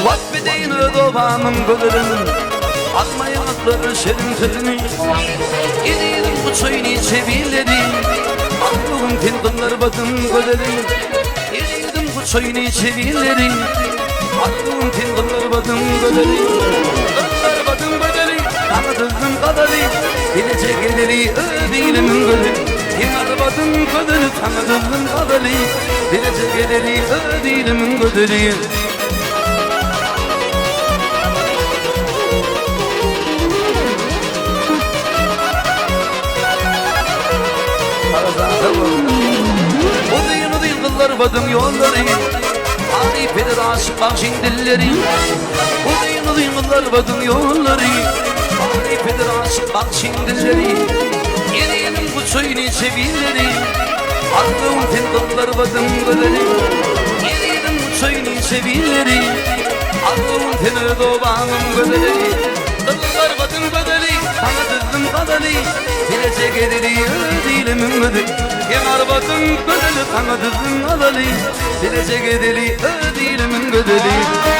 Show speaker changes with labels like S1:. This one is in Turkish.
S1: Vakfedeyin ödobanın gölürün Atmayın atları şerin tülünü Gidelim bu çoyunu çevirleri Aklım tindinler bakın gölürü Gidelim bu çoyunu çevirleri Aklım tindinler bakın gölürü Dönler bakın gölürü Tanıdığın kadarı Bilecek ederi ödeylimin gölürü Kimler bakın gölürü Tanıdığın kadarı Bilecek ederi ödeylimin gölürü Udayın kıllar badım yolları Arif eder aşık bakşin dilleri Udayın kıllar badım yolları Arif eder aşık bakşin dilleri Yereyenin bu çoyunu çevirleri Aklım ten kıllar badım gölleri Yereyenin bu çoyunu çevirleri Aklım ten ödobanım gölleri Kıllar badım gölleri Tanıdığım kadarı Bilecek ederi ödeylimin gölleri Yanar batın gölleri Tanıdığın kadarı Bilecek ederi ödeylimin gölleri